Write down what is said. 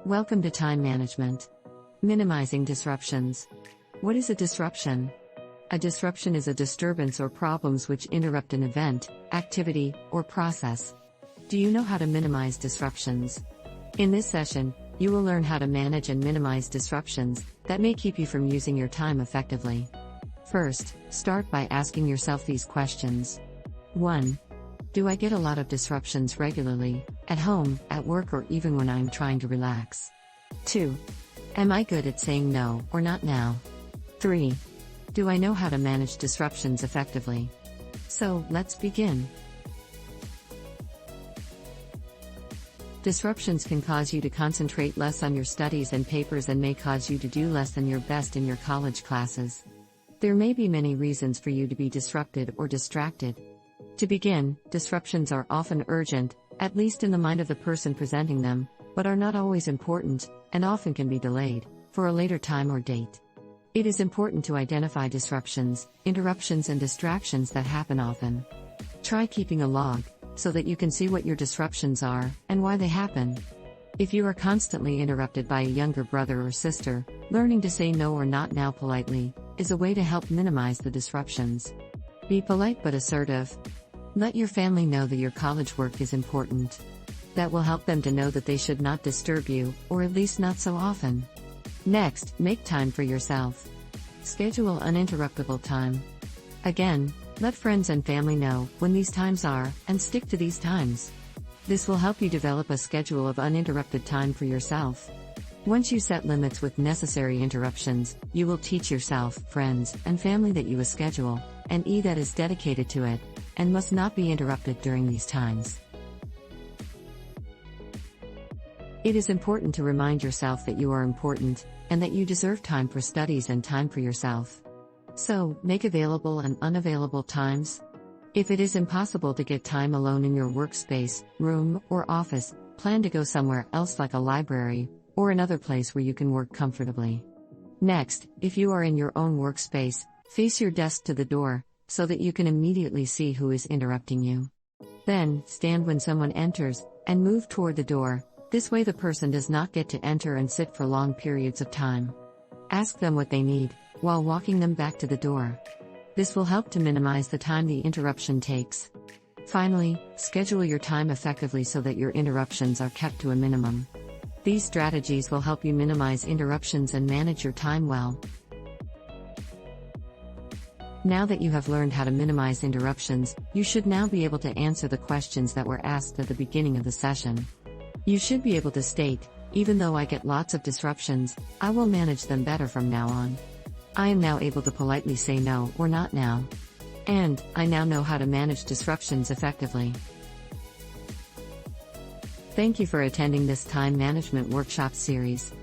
Welcome to Time Management. Minimizing disruptions. What is a disruption? A disruption is a disturbance or problems which interrupt an event, activity, or process. Do you know how to minimize disruptions? In this session, you will learn how to manage and minimize disruptions that may keep you from using your time effectively. First, start by asking yourself these questions. 1. Do I get a lot of disruptions regularly, at home, at work, or even when I'm trying to relax? 2. Am I good at saying no or not now? 3. Do I know how to manage disruptions effectively? So, let's begin. Disruptions can cause you to concentrate less on your studies and papers and may cause you to do less than your best in your college classes. There may be many reasons for you to be disrupted or distracted. To begin, disruptions are often urgent, at least in the mind of the person presenting them, but are not always important, and often can be delayed, for a later time or date. It is important to identify disruptions, interruptions, and distractions that happen often. Try keeping a log, so that you can see what your disruptions are, and why they happen. If you are constantly interrupted by a younger brother or sister, learning to say no or not now politely, is a way to help minimize the disruptions. Be polite but assertive. Let your family know that your college work is important. That will help them to know that they should not disturb you, or at least not so often. Next, make time for yourself. Schedule uninterruptible time. Again, let friends and family know when these times are, and stick to these times. This will help you develop a schedule of uninterrupted time for yourself. Once you set limits with necessary interruptions, you will teach yourself, friends, and family that you a schedule, and that is dedicated to it, and must not be interrupted during these times. It is important to remind yourself that you are important, and that you deserve time for studies and time for yourself. So, make available and unavailable times. If it is impossible to get time alone in your workspace, room, or office, plan to go somewhere else like a library, or another place where you can work comfortably. Next, if you are in your own workspace, face your desk to the door, so that you can immediately see who is interrupting you. Then, stand when someone enters, and move toward the door. This way the person does not get to enter and sit for long periods of time. Ask them what they need, while walking them back to the door. This will help to minimize the time the interruption takes. Finally, schedule your time effectively so that your interruptions are kept to a minimum. These strategies will help you minimize interruptions and manage your time well. Now that you have learned how to minimize interruptions, you should now be able to answer the questions that were asked at the beginning of the session. You should be able to state, even though I get lots of disruptions, I will manage them better from now on. I am now able to politely say no or not now. And, I now know how to manage disruptions effectively. Thank you for attending this time management workshop series.